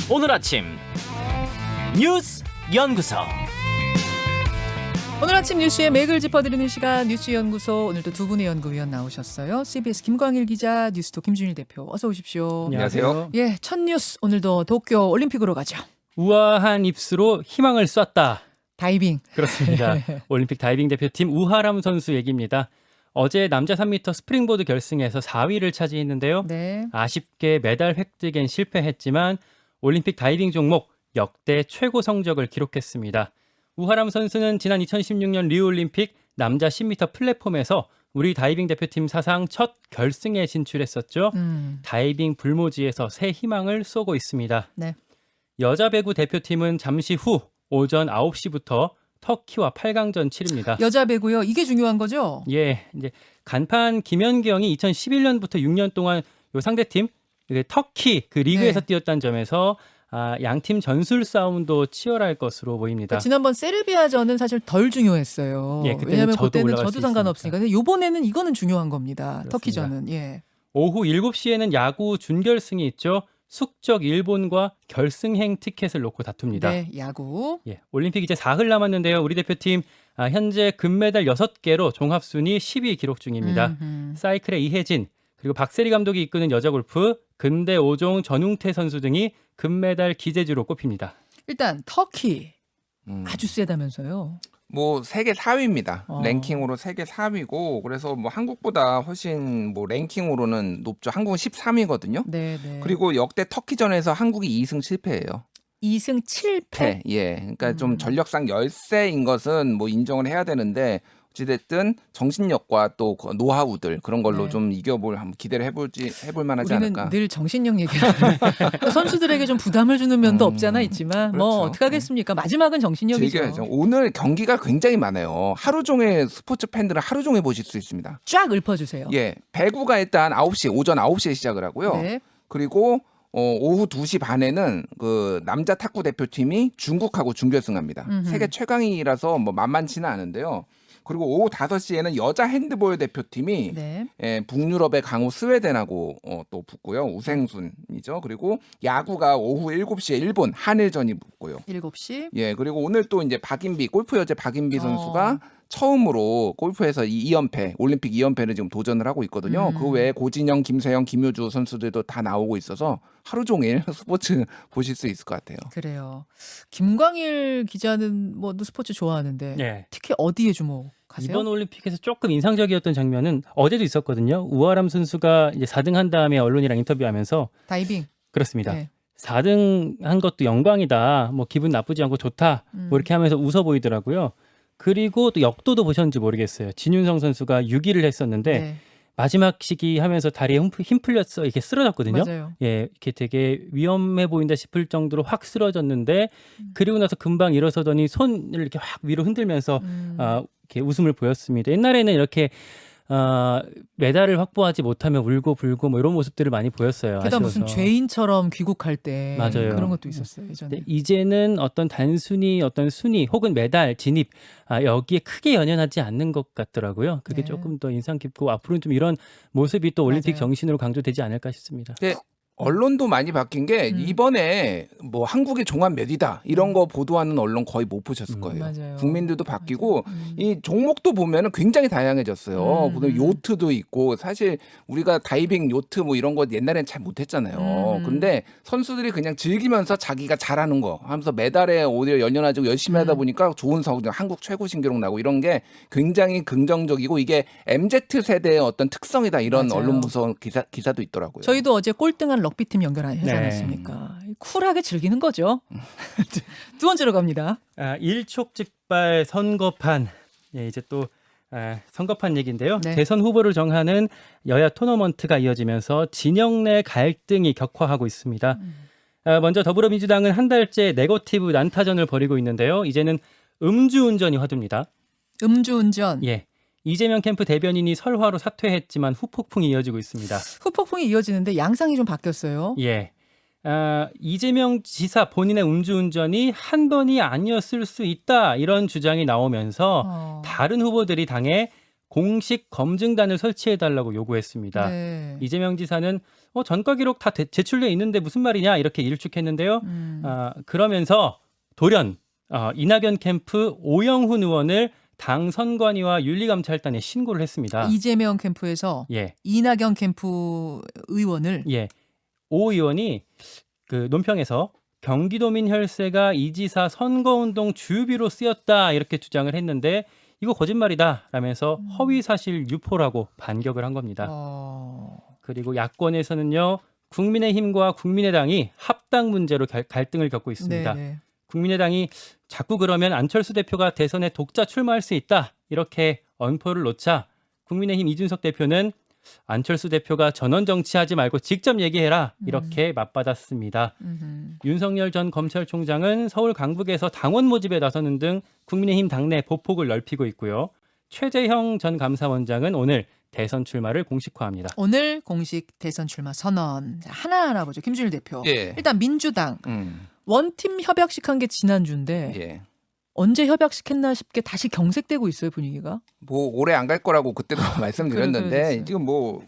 오늘 아침 뉴스 연구소. 오늘 아침 뉴스의 맥을 짚어드리는 시간 뉴스연구소. 오늘도 두 분의 연구위원 나오셨어요. CBS 김광일 기자, 뉴스톱 김준일 대표, 어서 오십시오. 안녕하세요. 예, 첫 뉴스 오늘도 도쿄 올림픽으로 가죠. 우아한 입수로 희망을 쐈다. 다이빙. 그렇습니다. 올림픽 다이빙 대표팀 우하람 선수 얘기입니다. 어제 남자 3m 스프링보드 결승에서 4위를 차지했는데요. 네. 아쉽게 메달 획득엔 실패했지만 올림픽 다이빙 종목 역대 최고 성적을 기록했습니다. 우하람 선수는 지난 2016년 리우올림픽 남자 10m 플랫폼에서 우리 다이빙 대표팀 사상 첫 결승에 진출했었죠. 다이빙 불모지에서 새 희망을 쏘고 있습니다. 네. 여자 배구 대표팀은 잠시 후 오전 9시부터 터키와 8강전 치릅니다. 여자 배구요. 이게 중요한 거죠? 예, 이제 간판 김연경이 2011년부터 6년 동안 요 상대팀 터키 그 리그에서 네. 뛰었다는 점에서 양팀 전술 싸움도 치열할 것으로 보입니다. 그러니까 지난번 세르비아전은 사실 덜 중요했어요. 예, 그때는 왜냐하면 저도 그때는 올라갈 저도 수 상관없으니까. 근데 이번에는 이거는 중요한 겁니다. 그렇습니다. 터키전은. 예. 오후 7시에는 야구 준결승이 있죠. 숙적 일본과 결승행 티켓을 놓고 다툽니다. 네, 야구. 예, 올림픽 이제 4흘 남았는데요. 우리 대표팀 현재 금메달 6개로 종합순위 10위 기록 중입니다. 사이클의 이혜진, 그리고 박세리 감독이 이끄는 여자 골프, 근대 5종 전웅태 선수 등이 금메달 기재주로 꼽힙니다. 일단 터키 아주 세다면서요. 뭐 세계 4위입니다. 어. 랭킹으로 세계 4위고 그래서 뭐 한국보다 훨씬 뭐 랭킹으로는 높죠. 한국은 13위거든요. 네, 네. 그리고 역대 터키전에서 한국이 2승 7패예요. 2승 7패. 예. 그러니까 좀 전력상 열세인 것은 뭐 인정을 해야 되는데 어찌됐든 정신력과 또 노하우들 그런 걸로 네. 좀 이겨볼 한번 기대를 해볼 만하지 우리는 않을까. 늘 정신력 얘기하는 선수들에게 좀 부담을 주는 면도 없잖아 있지만 뭐 그렇죠. 어떻게 하겠습니까? 마지막은 정신력이죠. 즐겨야죠. 오늘 경기가 굉장히 많아요. 하루 종일 스포츠 팬들은 하루 종일 보실 수 있습니다. 쫙 읊어주세요. 예, 배구가 일단 오전 9시에 시작을 하고요. 네. 그리고 오후 2시 반에는 그 남자 탁구 대표팀이 중국하고 준결승합니다. 세계 최강이라서 뭐 만만치는 않은데요. 그리고 오후 5시에는 여자 핸드볼 대표팀이 네. 북유럽의 강호 스웨덴하고 또 붙고요. 우생순이죠. 그리고 야구가 오후 7시에 일본 한일전이 붙고요. 7시. 예, 그리고 오늘 또 이제 골프 여제 박인비 선수가 처음으로 골프에서 2연패, 올림픽 2연패를 지금 도전을 하고 있거든요. 그 외에 고진영, 김세영, 김효주 선수들도 다 나오고 있어서 하루 종일 스포츠 보실 수 있을 것 같아요. 그래요. 김광일 기자는 뭐 스포츠 좋아하는데 예. 특히 어디에 주목하세요? 이번 올림픽에서 조금 인상적이었던 장면은 어제도 있었거든요. 우아람 선수가 이제 4등 한 다음에 언론이랑 인터뷰하면서 다이빙. 그렇습니다. 네. 4등 한 것도 영광이다. 뭐 기분 나쁘지 않고 좋다. 뭐 이렇게 하면서 웃어 보이더라고요. 그리고 또 역도도 보셨는지 모르겠어요. 진윤성 선수가 6위를 했었는데 네. 마지막 시기 하면서 다리에 힘 풀려서 이렇게 쓰러졌거든요. 맞아요. 예, 이렇게 되게 위험해 보인다 싶을 정도로 확 쓰러졌는데 그리고 나서 금방 일어서더니 손을 이렇게 확 위로 흔들면서 이렇게 웃음을 보였습니다. 옛날에는 이렇게 메달을 확보하지 못하면 울고 불고 뭐 이런 모습들을 많이 보였어요. 게다가 무슨 아쉬워서. 죄인처럼 귀국할 때 맞아요. 그런 것도 있었어요. 예전에. 근데 이제는 어떤 단순히 어떤 순위 혹은 메달 진입 여기에 크게 연연하지 않는 것 같더라고요. 그게 네. 조금 더 인상 깊고 앞으로는 좀 이런 모습이 또 올림픽 맞아요. 정신으로 강조되지 않을까 싶습니다. 근데 언론도 많이 바뀐 게 이번에 뭐 한국의 종합 메디다 이런 거 보도하는 언론 거의 못 보셨을 거예요. 맞아요. 국민들도 바뀌고 이 종목도 보면은 굉장히 다양해졌어요. 무슨 요트도 있고 사실 우리가 다이빙 요트 뭐 이런 거 옛날엔 잘 못했잖아요. 근데 선수들이 그냥 즐기면서 자기가 잘하는 거 하면서 메달에 오히려 연연하고 열심히 하다 보니까 좋은 성적, 한국 최고 신기록 나고 이런 게 굉장히 긍정적이고 이게 MZ 세대의 어떤 특성이다 이런 맞아요. 언론 부서 기사도 있더라고요. 저희도 어제 꼴등한 럭비팀 연결하지 네. 않았습니까? 쿨하게 즐기는 거죠. 두 번째로 갑니다. 일촉즉발 선거판. 예, 이제 또 선거판 얘기인데요. 네. 대선 후보를 정하는 여야 토너먼트가 이어지면서 진영 내 갈등이 격화하고 있습니다. 먼저 더불어민주당은 한 달째 네거티브 난타전을 벌이고 있는데요. 이제는 음주운전이 화두입니다. 음주운전. 예. 이재명 캠프 대변인이 설화로 사퇴했지만 후폭풍이 이어지고 있습니다. 후폭풍이 이어지는데 양상이 좀 바뀌었어요. 예. 이재명 지사 본인의 음주운전이 한 번이 아니었을 수 있다 이런 주장이 나오면서 다른 후보들이 당에 공식 검증단을 설치해달라고 요구했습니다. 네. 이재명 지사는 전과 기록 다 제출돼 있는데 무슨 말이냐 이렇게 일축했는데요. 그러면서 돌연 이낙연 캠프 오영훈 의원을 당 선관위와 윤리감찰단에 신고를 했습니다. 이재명 캠프에서 예, 이낙연 캠프 의원을 예. 오 의원이 그 논평에서 경기도민 혈세가 이 지사 선거운동 주유비로 쓰였다 이렇게 주장을 했는데 이거 거짓말이다 라면서 허위사실 유포라고 반격을 한 겁니다. 그리고 야권에서는요. 국민의힘과 국민의당이 합당 문제로 갈등을 겪고 있습니다. 네네. 국민의당이 자꾸 그러면 안철수 대표가 대선에 독자 출마할 수 있다 이렇게 엄포를 놓자 국민의힘 이준석 대표는 안철수 대표가 전원 정치하지 말고 직접 얘기해라 이렇게 맞받았습니다. 윤석열 전 검찰총장은 서울 강북에서 당원 모집에 나서는 등 국민의힘 당내 보폭을 넓히고 있고요. 최재형 전 감사원장은 오늘 대선 출마를 공식화합니다. 오늘 공식 대선 출마 선언. 하나하나 보죠. 김준일 대표. 예. 일단 민주당 원팀 협약식 한 게 지난주인데 예. 언제 협약식 했나 싶게 다시 경색되고 있어요, 분위기가. 뭐 오래 안 갈 거라고 그때도 말씀드렸는데 그랬어요. 지금 뭐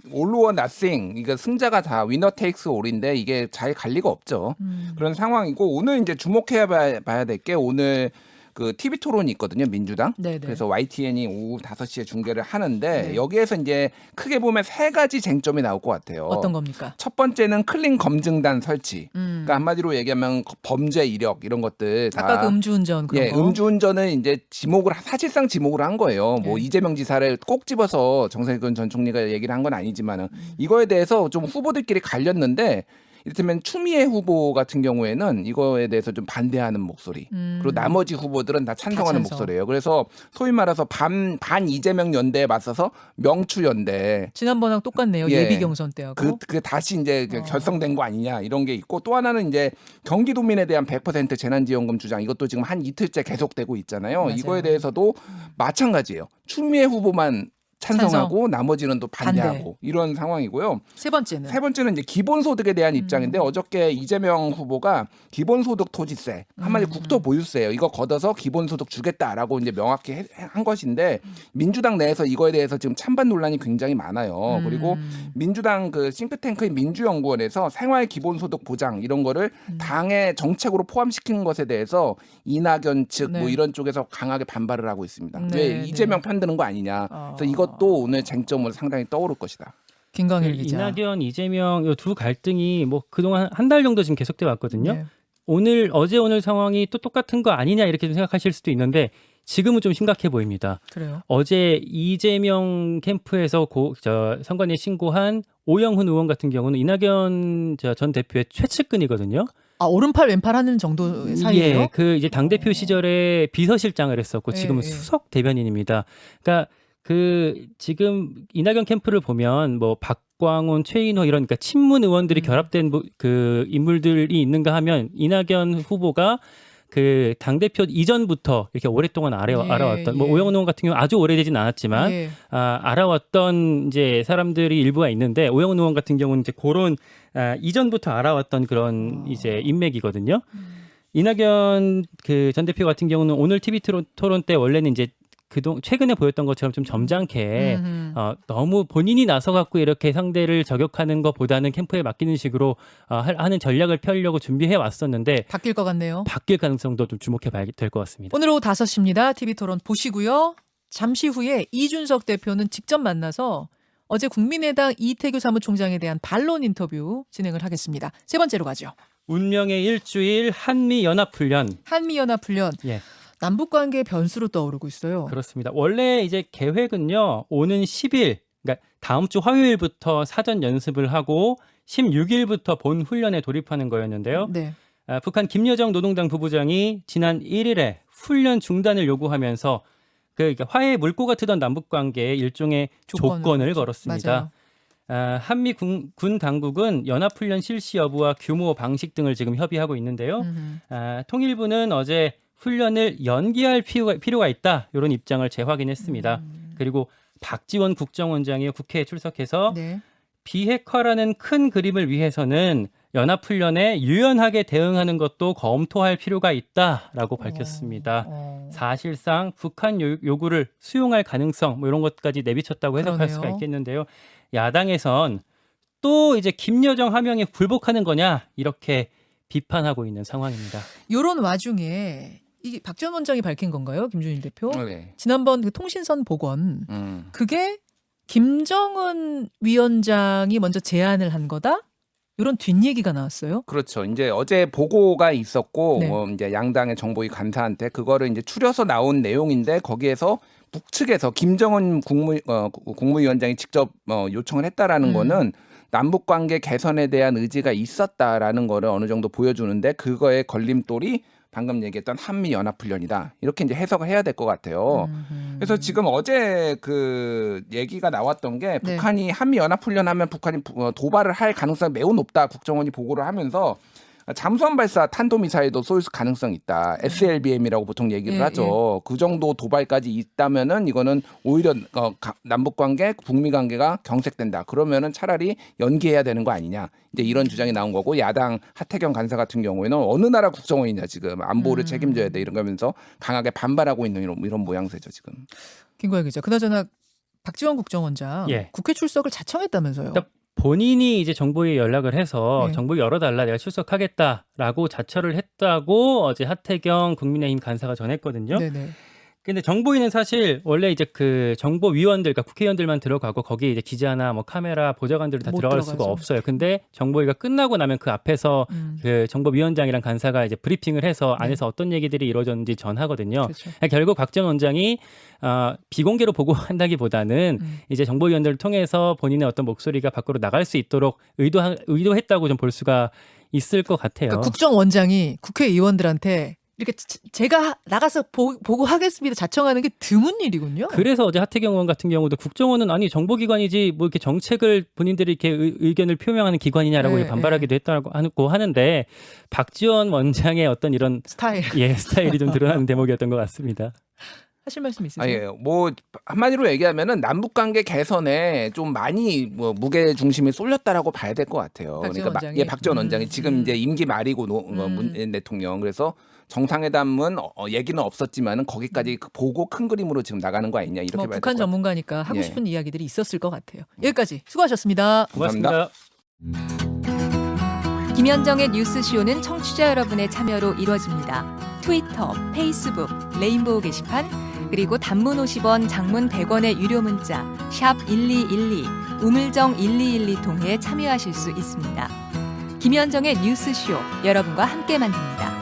all or nothing 이거 승자가 다 위너 테이크스 올인데 이게 잘 갈 리가 없죠. 그런 상황이고 오늘 이제 주목해 봐야 될 게 오늘 그 TV 토론이 있거든요, 민주당. 네네. 그래서 YTN이 오후 5시에 중계를 하는데 네. 여기에서 이제 크게 보면 세 가지 쟁점이 나올 것 같아요. 어떤 겁니까? 첫 번째는 클린 검증단 설치. 그러니까 한마디로 얘기하면 범죄 이력 이런 것들 다 아까 그 음주운전 그런 예, 거. 음주운전은 이제 사실상 지목을 한 거예요. 뭐 예. 이재명 지사를 꼭 집어서 정세균 전 총리가 얘기를 한 건 아니지만은 이거에 대해서 좀 후보들끼리 갈렸는데 이를테면 추미애 후보 같은 경우에는 이거에 대해서 좀 반대하는 목소리. 그리고 나머지 후보들은 다 찬성하는 찬성. 목소리예요. 그래서 소위 말해서 반 이재명 연대에 맞서서 명추 연대. 지난번랑 똑같네요. 예. 예비 경선 때하고. 그 다시 이제 결성된 거 아니냐 이런 게 있고 또 하나는 이제 경기도민에 대한 100% 재난지원금 주장 이것도 지금 한 이틀째 계속되고 있잖아요. 맞아요. 이거에 대해서도 마찬가지예요. 추미애 후보만 찬성하고 나머지는 또 반대하고 이런 상황이고요. 세 번째는 세 번째는 이제 기본소득에 대한 입장인데 어저께 이재명 후보가 기본소득 토지세 한마디 국토 보유세예요. 이거 걷어서 기본소득 주겠다라고 이제 명확히 한 것인데 민주당 내에서 이거에 대해서 지금 찬반 논란이 굉장히 많아요. 그리고 민주당 그 싱크탱크인 민주연구원에서 생활 기본소득 보장 이런 거를 당의 정책으로 포함시키는 것에 대해서 이낙연 측 뭐 네. 이런 쪽에서 강하게 반발을 하고 있습니다. 네, 왜 네. 이재명 편드는 거 아니냐. 그래서 이것도 오늘 쟁점으로 상당히 떠오를 것이다. 김광일 기자. 이낙연, 이재명 이 두 갈등이 뭐 그동안 한 달 정도 지금 계속돼 왔거든요. 네. 어제 오늘 상황이 또 똑같은 거 아니냐 이렇게 좀 생각하실 수도 있는데 지금은 좀 심각해 보입니다. 그래요. 어제 이재명 캠프에서 선관위에 신고한 오영훈 의원 같은 경우는 이낙연 전 대표의 최측근이거든요. 아, 오른팔 왼팔 하는 정도 사이예요? 예, 그 이제 당 대표 시절에 비서실장을 했었고 예, 지금은 예. 수석 대변인입니다. 그러니까 그 지금 이낙연 캠프를 보면 뭐 박광온, 최인호 이런 그러니까 친문 의원들이 결합된 그 인물들이 있는가 하면 이낙연 후보가 그 당대표 이전부터 이렇게 오랫동안 알아왔던 뭐 예. 오영훈 의원 같은 경우 아주 오래되진 않았지만 예. 알아왔던 이제 사람들이 일부가 있는데 오영훈 의원 같은 경우는 이제 그런 이전부터 알아왔던 그런 이제 인맥이거든요. 이낙연 그 전 대표 같은 경우는 오늘 TV 토론 때 원래는 이제 최근에 보였던 것처럼 좀 점잖게 너무 본인이 나서 갖고 이렇게 상대를 저격하는 것보다는 캠프에 맡기는 식으로 하는 전략을 펴려고 준비해 왔었는데 바뀔 것 같네요. 바뀔 가능성도 좀 주목해 봐야 될 것 같습니다. 오늘 오후 5시입니다. TV 토론 보시고요. 잠시 후에 이준석 대표는 직접 만나서 어제 국민의당 이태규 사무총장에 대한 반론 인터뷰 진행을 하겠습니다. 세 번째로 가죠. 운명의 일주일 한미연합훈련. 한미연합훈련. 예. 남북관계 변수로 떠오르고 있어요. 그렇습니다. 원래 이제 계획은요. 오는 10일, 그러니까 다음 주 화요일부터 사전 연습을 하고 16일부터 본 훈련에 돌입하는 거였는데요. 네. 북한 김여정 노동당 부부장이 지난 1일에 훈련 중단을 요구하면서 그러니까 화해의 물꼬가 트던 남북관계에 일종의 조건을 걸었습니다. 한미 군 당국은 연합훈련 실시 여부와 규모, 방식 등을 지금 협의하고 있는데요. 통일부는 어제 훈련을 연기할 필요가 있다 이런 입장을 재확인했습니다. 그리고 박지원 국정원장이 국회에 출석해서 네. 비핵화라는 큰 그림을 위해서는 연합훈련에 유연하게 대응하는 것도 검토할 필요가 있다라고 밝혔습니다. 사실상 북한 요구를 수용할 가능성 뭐 이런 것까지 내비쳤다고 해석할 그러네요. 수가 있겠는데요. 야당에선 또 이제 김여정 하명에 굴복하는 거냐 이렇게 비판하고 있는 상황입니다. 이런 와중에 이게 박지원 원장이 밝힌 건가요, 김준일 대표? 네. 지난번 그 통신선 복원 음. 그게 김정은 위원장이 먼저 제안을 한 거다? 이런 뒷얘기가 나왔어요. 그렇죠. 이제 어제 보고가 있었고 네. 이제 양당의 정보위 간사한테 그거를 이제 추려서 나온 내용인데 거기에서 북측에서 김정은 국무위원장이 직접 요청을 했다라는 거는 남북 관계 개선에 대한 의지가 있었다라는 거를 어느 정도 보여주는데 그거의 걸림돌이 방금 얘기했던 한미 연합훈련이다. 이렇게 이제 해석을 해야 될 것 같아요. 그래서 지금 어제 그 얘기가 나왔던 게 네. 북한이 한미 연합훈련하면 북한이 도발을 할 가능성이 매우 높다. 국정원이 보고를 하면서 잠수함 발사 탄도미사일도 쏠 가능성이 있다. SLBM이라고 보통 얘기를 예, 하죠. 그 정도 도발까지 있다면은 이거는 오히려 남북 관계, 북미 관계가 경색된다. 그러면은 차라리 연기해야 되는 거 아니냐. 이제 이런 주장이 나온 거고 야당 하태경 간사 같은 경우에는 어느 나라 국정원이냐 지금 안보를 책임져야 돼 이러면서 강하게 반발하고 있는 이런 모양새죠 지금. 김고영 기자. 그나저나 박지원 국정원장 예. 국회 출석을 자청했다면서요. 그러니까 본인이 이제 정보위에 연락을 해서 네. 정보위 열어달라 내가 출석하겠다라고 자처를 했다고 어제 하태경 국민의힘 간사가 전했거든요. 네네. 근데 정보위는 사실 원래 이제 그 정보위원들, 그러니까 국회의원들만 들어가고 거기에 이제 기자나 뭐 카메라 보좌관들이 다 못 들어갈 들어가죠. 수가 없어요. 근데 정보위가 끝나고 나면 그 앞에서 그 정보위원장이랑 간사가 이제 브리핑을 해서 안에서 어떤 얘기들이 이루어졌는지 전하거든요. 그렇죠. 결국 박지원 원장이 비공개로 보고한다기보다는 이제 정보위원들을 통해서 본인의 어떤 목소리가 밖으로 나갈 수 있도록 의도했다고 좀 볼 수가 있을 것 같아요. 그러니까 국정원장이 국회의원들한테 이렇게 제가 나가서 보고하겠습니다. 자청하는 게 드문 일이군요. 그래서 어제 하태경 의원 같은 경우도 국정원은 아니 정보기관이지 뭐 이렇게 정책을 본인들이 이렇게 의견을 표명하는 기관이냐라고 네, 반발하기도 했다고 하는데 박지원 원장의 어떤 이런 스타일. 스타일이 좀 드러나는 대목이었던 것 같습니다. 하실 말씀 있으세요? 예. 뭐 한마디로 얘기하면은 남북 관계 개선에 좀 많이 뭐 무게 중심이 쏠렸다라고 봐야 될 것 같아요. 박지원 그러니까 원장이? 박지원 원장이 지금 이제 임기 말이고 문재인 대통령 그래서 정상회담은 얘기는 없었지만은 거기까지 보고 큰 그림으로 지금 나가는 거 아니냐 이렇게 뭐 봐야 될 북한 것 같아요. 전문가니까 하고 예. 싶은 이야기들이 있었을 것 같아요. 여기까지 수고하셨습니다. 고맙습니다. 김현정의 뉴스쇼는 청취자 여러분의 참여로 이루어집니다. 트위터, 페이스북, 레인보우 게시판, 그리고 단문 50원, 장문 100원의 유료 문자 샵 1212, 우물정 1212 통해 참여하실 수 있습니다. 김현정의 뉴스쇼, 여러분과 함께 만듭니다.